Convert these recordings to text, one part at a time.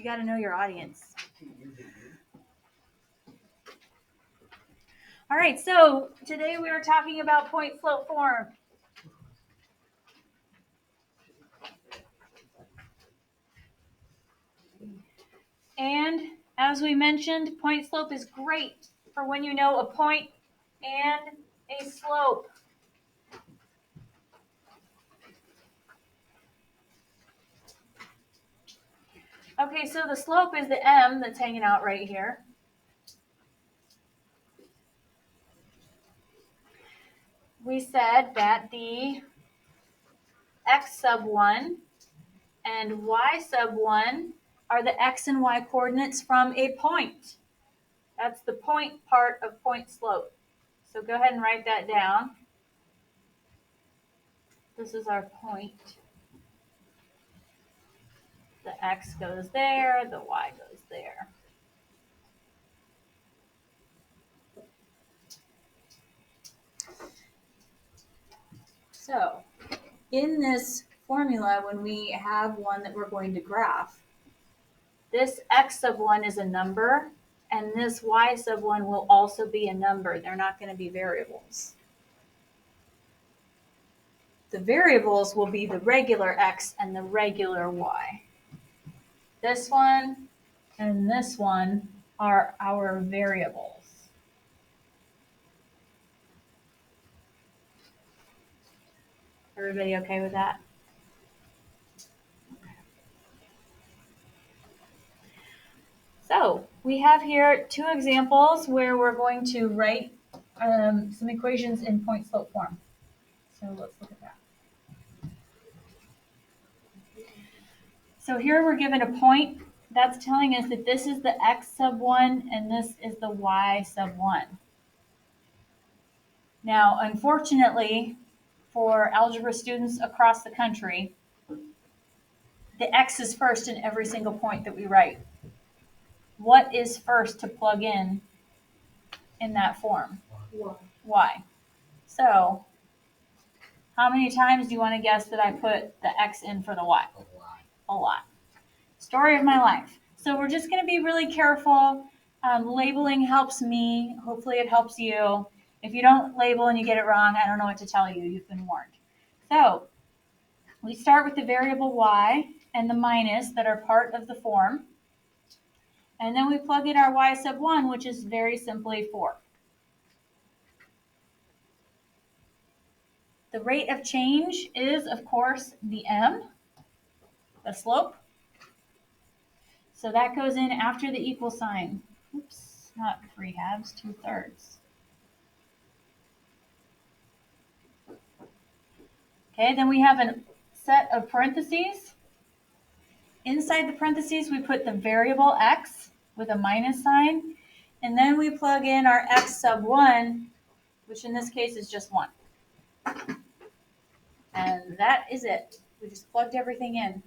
You got to know your audience. All right, so today we are talking about point slope form. And as we mentioned, point slope is great for when you know a point and a slope. Okay, so the slope is the M that's hanging out right here. We said that the x sub 1 and y sub 1 are the x and y coordinates from a point. That's the point part of point slope. So go ahead and write that down. This is our point. The x goes there, the y goes there. So in this formula, when we have one that we're going to graph, this x sub 1 is a number, and this y sub 1 will also be a number. They're not going to be variables. The variables will be the regular x and the regular y. This one and this one are our variables. Everybody okay with that? So we have here two examples where we're going to write some equations in point slope form. So let's look at that. So here we're given a point. That's telling us that this is the x sub 1 and this is the y sub 1. Now, unfortunately, for algebra students across the country, the x is first in every single point that we write. What is first to plug in that form? Y. So, how many times do you want to guess that I put the x in for the y? A lot. Story of my life. So we're just going to be really careful. Labeling helps me. Hopefully it helps you. If you don't label and you get it wrong, I don't know what to tell you. You've been warned. So we start with the variable y and the minus that are part of the form. And then we plug in our y sub 1, which is very simply 4. The rate of change is, of course, the m, the slope. So that goes in after the equal sign. Oops, not 3/2, 2/3. Okay, then we have a set of parentheses. Inside the parentheses, we put the variable x with a minus sign, and then we plug in our x sub 1, which in this case is just 1. And that is it. We just plugged everything in.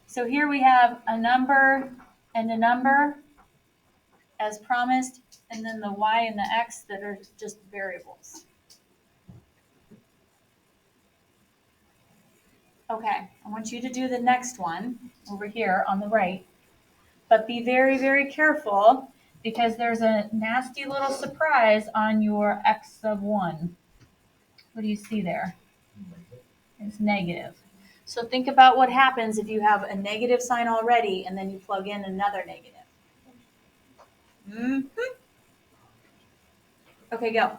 So here we have a number and a number as promised, and then the y and the x that are just variables. Okay, I want you to do the next one over here on the right, but be very, very careful because there's a nasty little surprise on your x sub 1. What do you see there? It's negative. So think about what happens if you have a negative sign already and then you plug in another negative. Mm-hmm. Okay, go.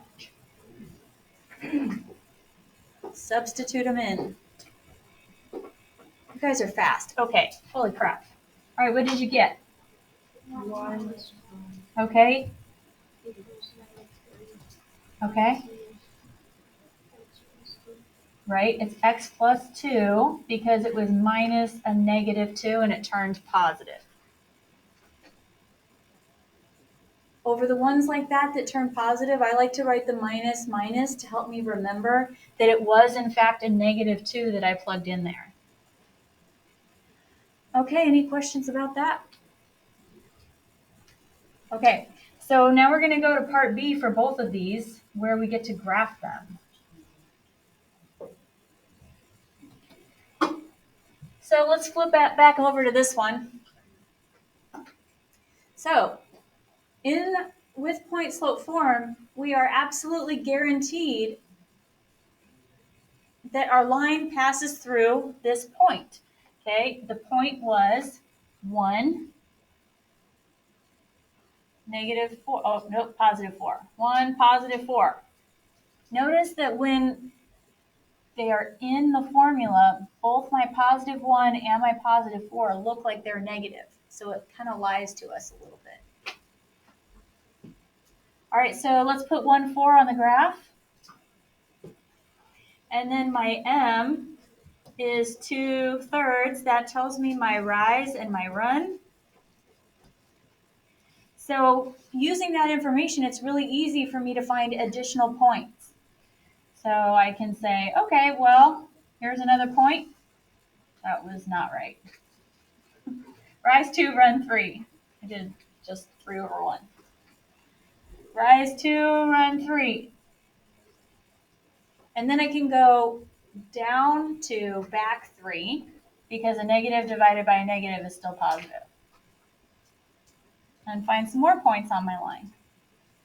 Substitute them in. You guys are fast. Okay, holy crap. All right, what did you get? 1. Okay. Okay. Right, it's x plus 2 because it was minus a negative 2 and it turned positive. Over the ones like that turn positive, I like to write the minus minus to help me remember that it was in fact a negative 2 that I plugged in there. Okay, any questions about that? Okay, so now we're going to go to part B for both of these where we get to graph them. So let's flip that back over to this one. So with point slope form, we are absolutely guaranteed that our line passes through this point. Okay, the point was 1, -4. Oh, nope, +4. 1, +4. Notice that when they are in the formula, both my +1 and my +4 look like they're negative. So it kind of lies to us a little bit. All right, so let's put 1, 4 on the graph. And then my M is 2/3. That tells me my rise and my run. So using that information, it's really easy for me to find additional points. So I can say, okay, well, here's another point. That was not right. Rise 2, run 3. I did just 3/1. Rise 2, run 3. And then I can go down to back 3 because a negative divided by a negative is still positive. And find some more points on my line.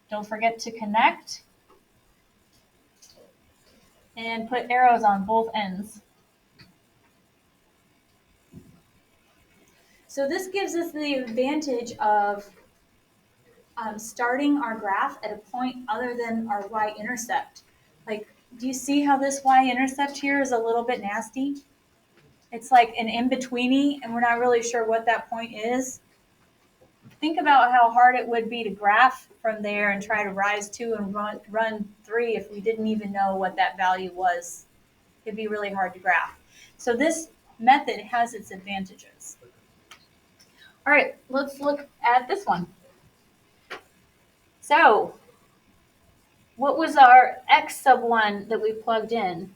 Don't forget to connect and put arrows on both ends. So this gives us the advantage of starting our graph at a point other than our y-intercept. Like, do you see how this y-intercept here is a little bit nasty? It's like an in-betweeny, and we're not really sure what that point is. Think about how hard it would be to graph from there and try to rise 2 and run 3 if we didn't even know what that value was. It'd be really hard to graph. So this method has its advantages. All right, let's look at this one. So what was our x(1) that we plugged in?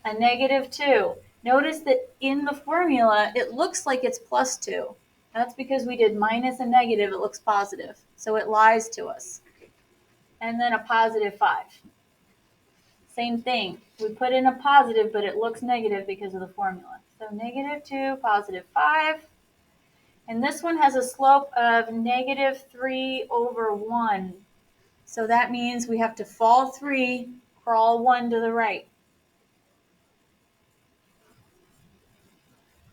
A -2. Notice that in the formula, it looks like it's +2. That's because we did minus and negative, it looks positive. So it lies to us. And then a +5. Same thing. We put in a positive, but it looks negative because of the formula. So -2, +5. And this one has a slope of -3/1. So that means we have to fall 3, crawl 1 to the right.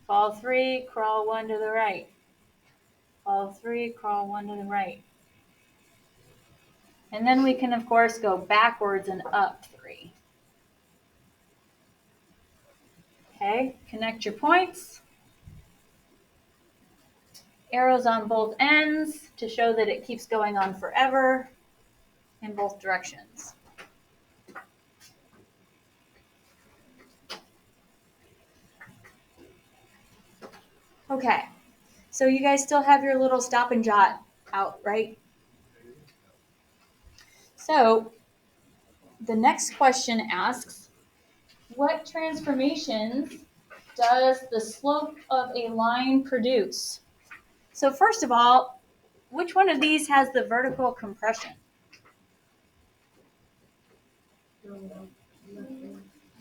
Fall 3, crawl 1 to the right. Fall 3, crawl 1 to the right. And then we can, of course, go backwards and up 3. Okay, connect your points. Arrows on both ends to show that it keeps going on forever in both directions. Okay, so you guys still have your little stop and jot out, right? So the next question asks, what transformations does the slope of a line produce? So first of all, which one of these has the vertical compression?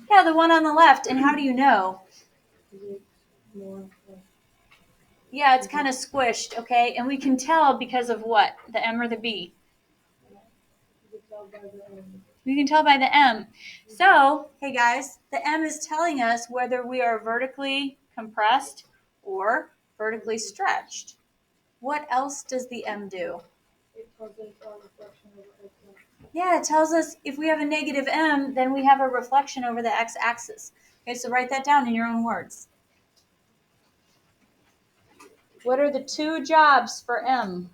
Yeah, the one on the left. And how do you know? Yeah, it's kind of squished, okay? And we can tell because of what? The M or the B? We can tell by the M. So, hey guys, the M is telling us whether we are vertically compressed or vertically stretched. What else does the M do? Yeah, it tells us if we have a negative M, then we have a reflection over the x-axis. Okay, so write that down in your own words. What are the 2 jobs for M?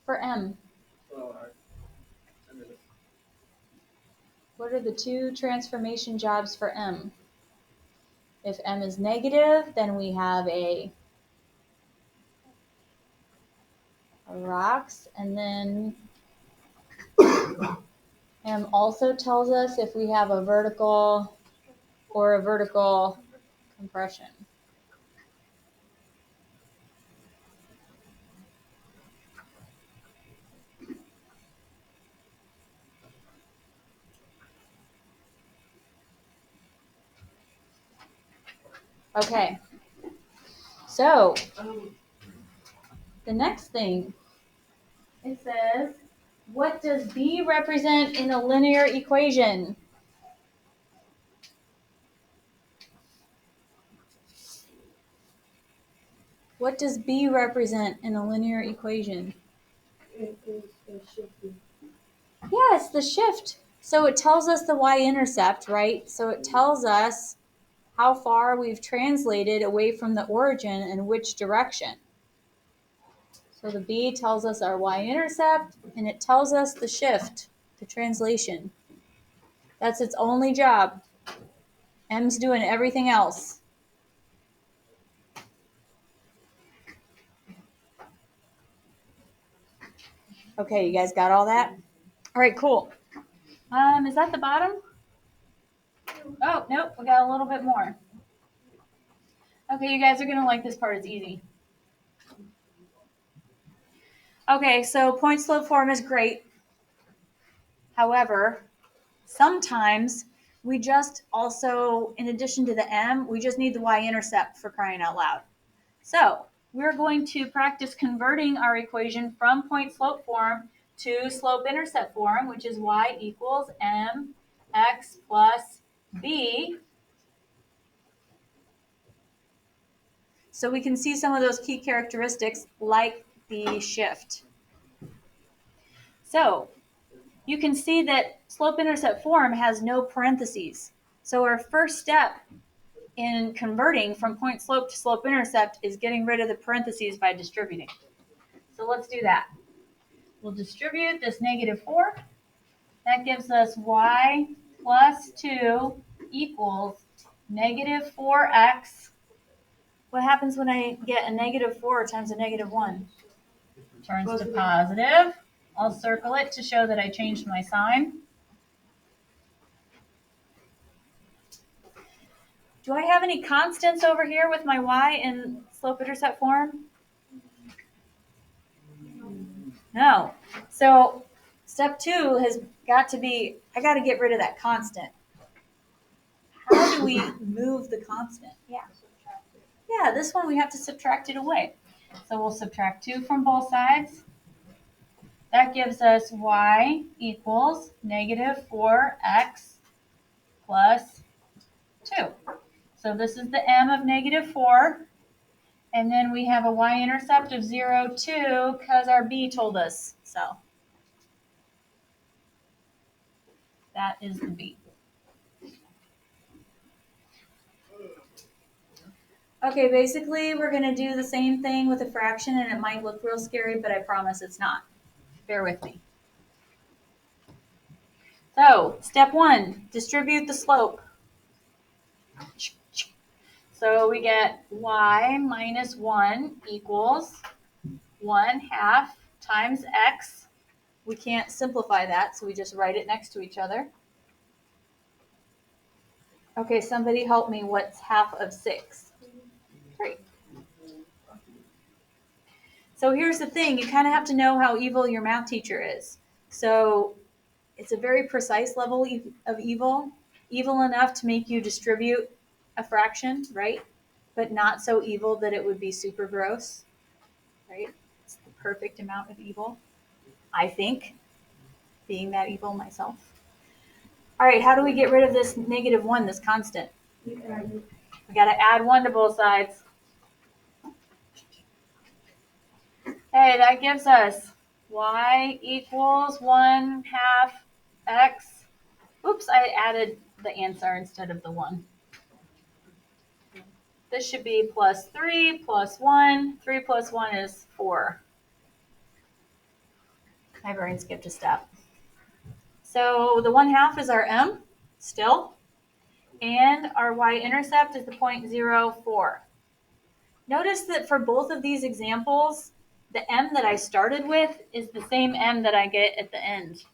For M. What are the 2 transformation jobs for M? If M is negative, then we have a rocks, and then M also tells us if we have a vertical or a vertical compression. Okay. So, the next thing, it says, what does B represent in a linear equation? What does B represent in a linear equation? It is the shifting. Yeah, it's the shift. So it tells us the y-intercept, right? So it tells us how far we've translated away from the origin and which direction. So the B tells us our y-intercept, and it tells us the shift, the translation. That's its only job. M's doing everything else. Okay, you guys got all that? All right, cool. Is that the bottom? Oh, nope, we got a little bit more. Okay, you guys are gonna like this part, it's easy. Okay, so point slope form is great. However, sometimes we just also, in addition to the M, we just need the y-intercept for crying out loud. So we're going to practice converting our equation from point slope form to slope intercept form, which is y equals mx plus b. So we can see some of those key characteristics like the shift. So you can see that slope intercept form has no parentheses. So our first step in converting from point slope to slope intercept is getting rid of the parentheses by distributing. So let's do that. We'll distribute this -4. That gives us y plus 2 equals -4x. What happens when I get a -4 times a -1? Turns to positive. I'll circle it to show that I changed my sign. Do I have any constants over here with my y in slope intercept form? No. So step 2 has got to be, I got to get rid of that constant. How do we move the constant? Yeah. Yeah, this one we have to subtract it away. So we'll subtract 2 from both sides. That gives us y equals -4x plus 2. So this is the m of -4. And then we have a y-intercept of 0, 2, because our b told us so. That is the b. Okay, basically we're going to do the same thing with a fraction, and it might look real scary, but I promise it's not. Bear with me. So, step 1, distribute the slope. So we get y minus 1 equals 1/2 times x. We can't simplify that, so we just write it next to each other. Okay, somebody help me. What's half of 6? 3. So here's the thing. You kind of have to know how evil your math teacher is. So it's a very precise level of evil. Evil enough to make you distribute a fraction, right? But not so evil that it would be super gross, right? It's the perfect amount of evil, I think, being that evil myself. All right, how do we get rid of this -1, this constant? We got to add 1 to both sides. Hey, that gives us y equals 1/2 x. Oops, I added the answer instead of the 1. This should be plus 3 plus 1. 3 plus 1 is 4. My brain skipped a step. So the 1/2 is our m, still. And our y-intercept is the 0.04. Notice that for both of these examples, the m that I started with is the same m that I get at the end.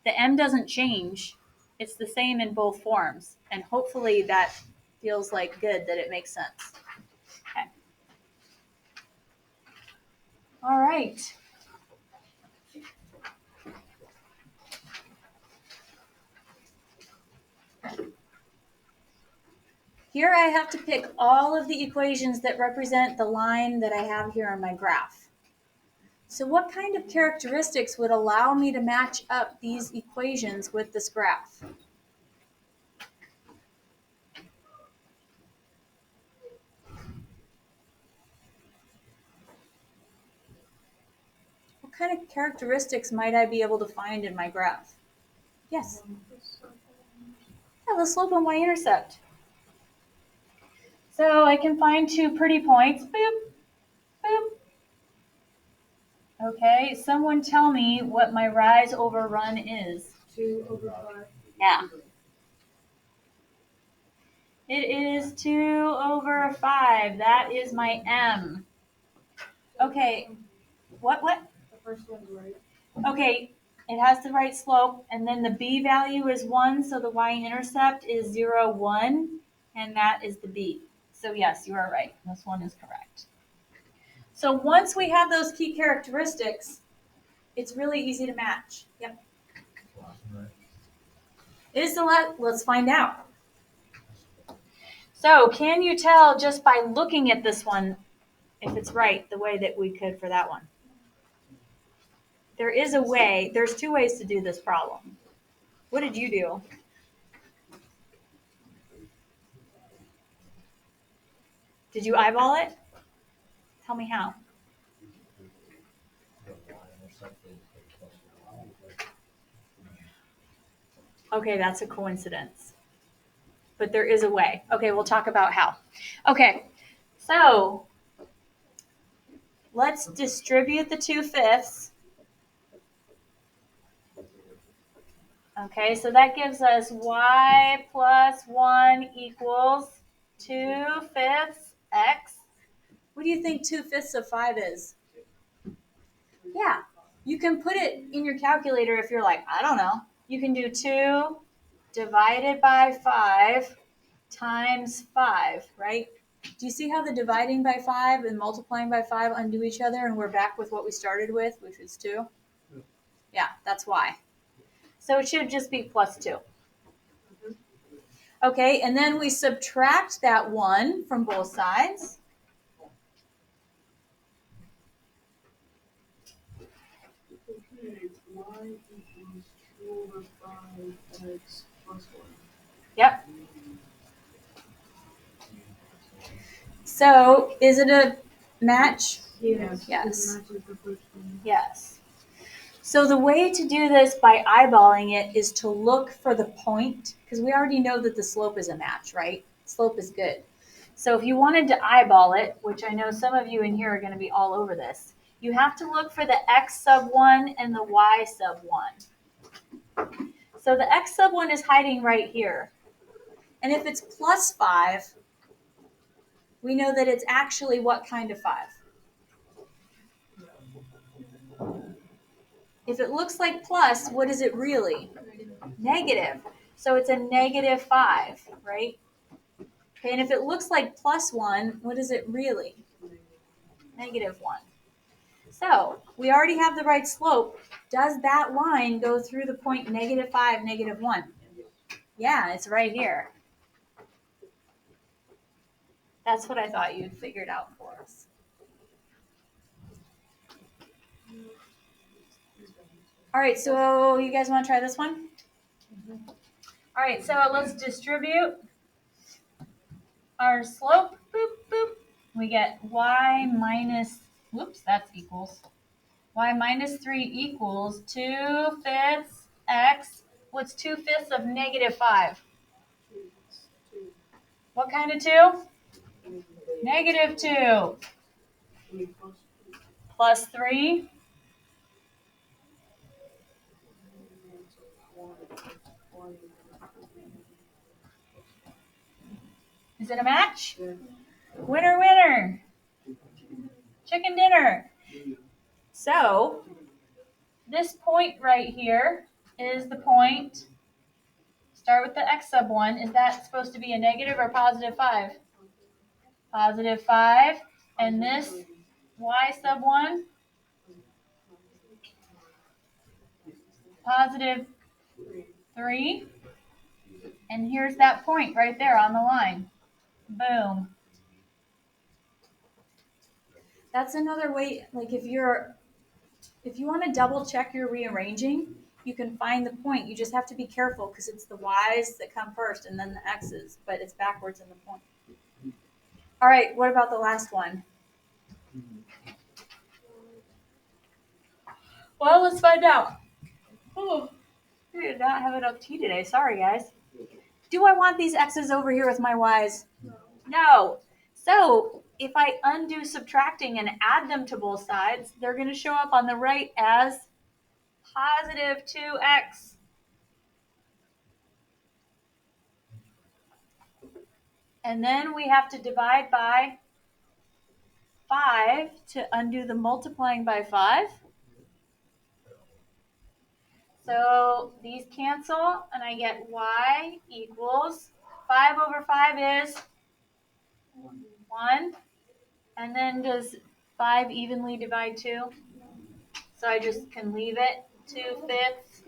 The m doesn't change. It's the same in both forms. And hopefully that feels like good, that it makes sense. Okay. All right. Here I have to pick all of the equations that represent the line that I have here on my graph. So what kind of characteristics would allow me to match up these equations with this graph? What kind of characteristics might I be able to find in my graph? Yes? Yeah, the slope and y-intercept. So I can find two pretty points. Boop, boop. Okay, someone tell me what my rise over run is. 2/5. Yeah. It is 2/5. That is my M. Okay, what? The first one's right. Okay, it has the right slope, and then the B value is 1, so the y-intercept is 0, 1, and that is the B. So yes, you are right. This one is correct. So once we have those key characteristics, it's really easy to match. Yep. Is the let's find out. So can you tell just by looking at this one if it's right the way that we could for that one? There is a way. There's two ways to do this problem. What did you do? Did you eyeball it? Tell me how. Okay, that's a coincidence. But there is a way. Okay, we'll talk about how. Okay, so let's distribute the 2/5. Okay, so that gives us y plus 1 equals 2/5 x. What do you think 2/5 of 5 is? Yeah, you can put it in your calculator if you're like, I don't know. You can do 2 divided by 5 times 5, right? Do you see how the dividing by 5 and multiplying by 5 undo each other and we're back with what we started with, which was 2? Yeah, that's why. So it should just be plus 2. Okay, and then we subtract that 1 from both sides. Okay, y equals 2/5x plus 1. Yep. So is it a match? Yes. Yes. It matches the first one. Yes. So the way to do this by eyeballing it is to look for the point, because we already know that the slope is a match, right? Slope is good. So if you wanted to eyeball it, which I know some of you in here are going to be all over this, you have to look for the x sub 1 and the y sub 1. So the x sub 1 is hiding right here. And if it's plus 5, we know that it's actually what kind of 5? If it looks like plus, what is it really? Negative. So it's a -5, right? Okay, and if it looks like plus 1, what is it really? -1. So we already have the right slope. Does that line go through the point -5, -1? Yeah, it's right here. That's what I thought you'd figured out for us. All right, so you guys want to try this one? All right, so let's distribute our slope. Boop, boop. We get y minus, whoops, that's equals. Y minus 3 equals 2/5 x. What's 2/5 of -5? What kind of 2? -2. Plus 3. Is it a match? Yeah. Winner, winner. Chicken dinner. So, this point right here is the point. Start with the x sub 1. Is that supposed to be a negative or positive 5? Positive 5. And this y sub 1? Positive 3. And here's that point right there on the line. Boom. That's another way, like if you want to double check your rearranging, you can find the point. You just have to be careful because it's the y's that come first and then the x's, but it's backwards in the point. All right, what about the last one? Well, let's find out. Oh, I did not have enough tea today. Sorry, guys. Do I want these x's over here with my y's? No. So if I undo subtracting and add them to both sides, they're going to show up on the right as positive 2x. And then we have to divide by 5 to undo the multiplying by 5. So these cancel, and I get y equals 5 over 5 is 1. And then does 5 evenly divide 2? So I just can leave it 2/5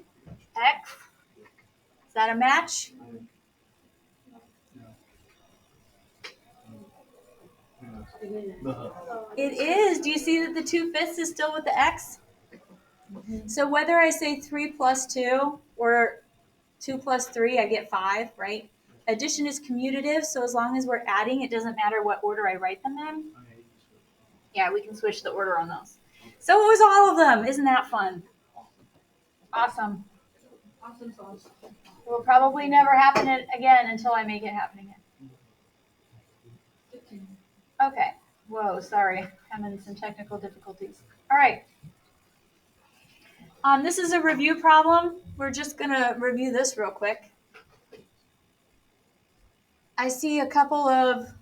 x. Is that a match? It is. Do you see that the 2/5 is still with the x? So whether I say 3 plus 2 or 2 plus 3, I get 5, right? Addition is commutative, so as long as we're adding, it doesn't matter what order I write them in. Yeah, we can switch the order on those. So it was all of them. Isn't that fun? Awesome. Awesome sauce. It will probably never happen again until I make it happen again. Okay. Whoa, sorry. Having some technical difficulties. All right. This is a review problem. We're just going to review this real quick. I see a couple of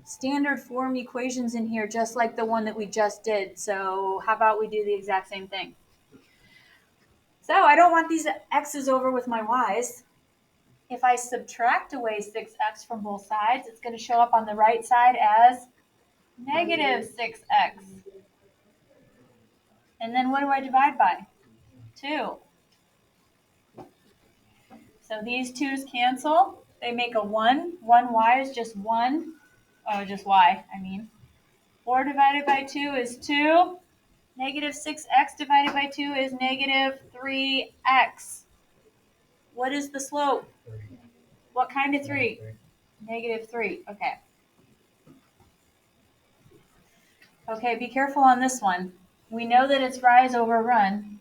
standard form equations in here, just like the one that we just did. So how about we do the exact same thing? So I don't want these x's over with my y's. If I subtract away 6x from both sides, it's going to show up on the right side as negative 6x. And then what do I divide by? 2. So these 2's cancel. They make a 1. 1y is just 1. Oh, just y, I mean. 4 divided by 2 is 2. Negative 6x divided by 2 is negative 3x. What is the slope? What kind of 3? Negative 3. Okay. Okay, be careful on this one. We know that it's rise over run.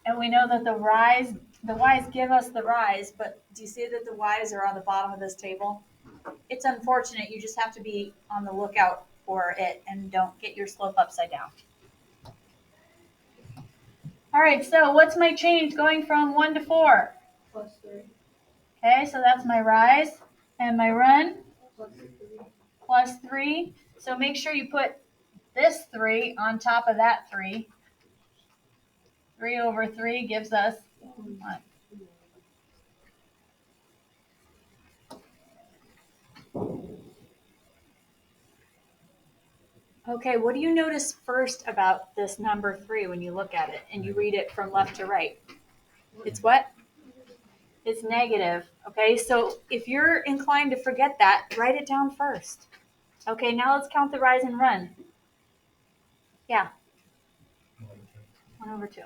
And we know that the y's give us the rise, but do you see that the y's are on the bottom of this table? It's unfortunate. You just have to be on the lookout for it and don't get your slope upside down. All right, so what's my change going from 1 to 4? Plus 3. Okay, so that's my rise. And my run? Plus 3. Plus 3. So make sure you put this 3 on top of that 3. 3 over 3 gives us 1. Okay, what do you notice first about this number 3 when you look at it and you read it from left to right? It's what? It's negative. Okay, so if you're inclined to forget that, write it down first. Okay, now let's count the rise and run. Yeah. 1 over 2.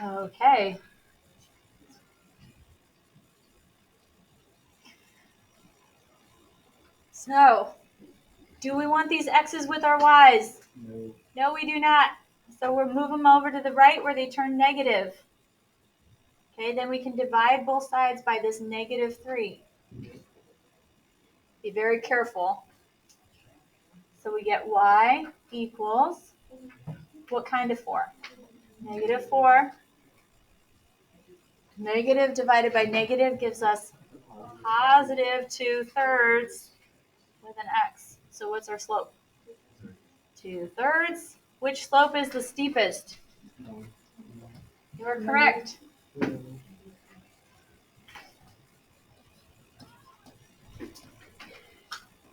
Okay. So, do we want these x's with our y's? No. No, we do not. So we'll move them over to the right where they turn negative. Okay, then we can divide both sides by this negative 3. Be very careful. So we get y equals, what kind of 4? Negative 4. Negative divided by negative gives us positive 2/3 with an x. So what's our slope? 2/3. Which slope is the steepest? You are correct.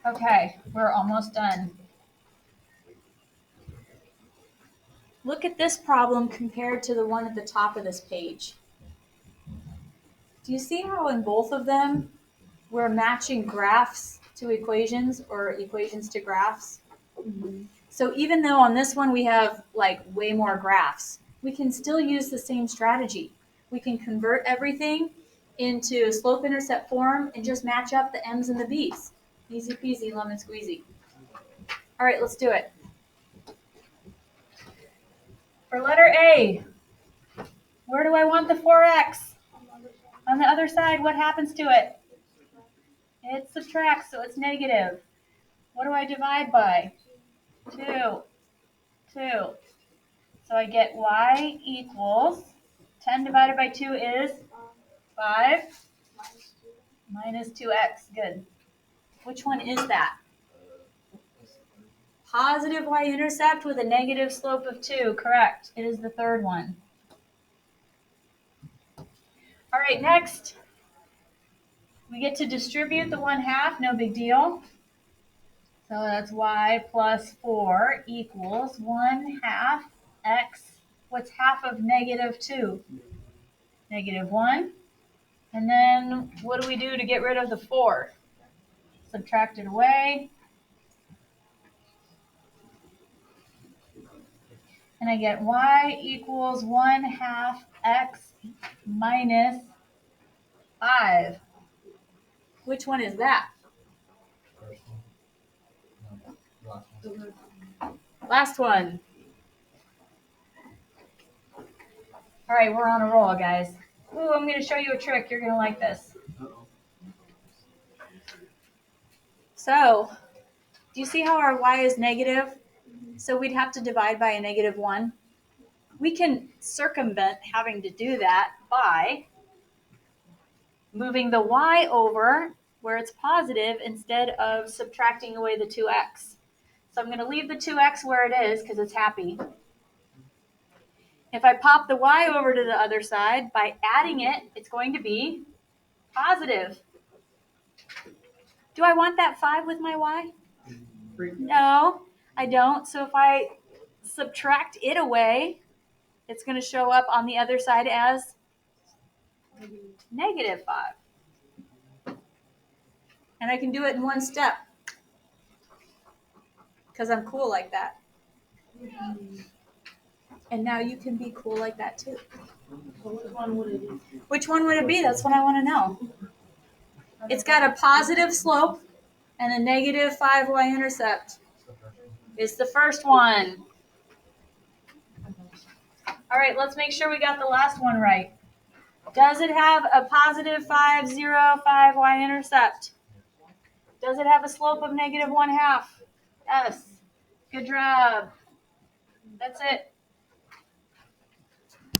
Okay, we're almost done. Look at this problem compared to the one at the top of this page. Do you see how in both of them we're matching graphs to equations or equations to graphs? So even though on this one we have like way more graphs, we can still use the same strategy. We can convert everything into slope-intercept form and just match up the m's and the b's. Easy peasy, lemon squeezy. All right, let's do it. For letter A, where do I want the 4x? On the other side, what happens to it? It subtracts, so it's negative. What do I divide by? 2. 2. So I get y equals 10 divided by 2 is 5 minus 2x. Good. Which one is that? Positive y-intercept with a negative slope of 2. Correct. It is the third one. All right, next. We get to distribute the 1/2. No big deal. So that's y plus 4 equals 1/2 x. What's half of negative 2? Negative 1. And then what do we do to get rid of the 4? Subtract it away. And I get y equals 1/2 x minus 5. Which one is that? Last one. All right, we're on a roll, guys. Ooh, I'm going to show you a trick. You're going to like this. So, do you see how our y is negative? So we'd have to divide by a negative 1. We can circumvent having to do that by moving the y over where it's positive instead of subtracting away the 2x. So I'm going to leave the 2x where it is because it's happy. If I pop the y over to the other side, by adding it, it's going to be positive. Do I want that 5 with my y? No, I don't. So if I subtract it away, it's going to show up on the other side as negative 5. And I can do it in one step because I'm cool like that. And now you can be cool like that too. So which one would it be? Which one would it be? That's what I want to know. It's got a positive slope and a negative 5 y-intercept. It's the first one. All right, let's make sure we got the last one right. Does it have a positive 5, 0, 5 y-intercept? Does it have a slope of negative 1/2? Yes. Good job. That's it.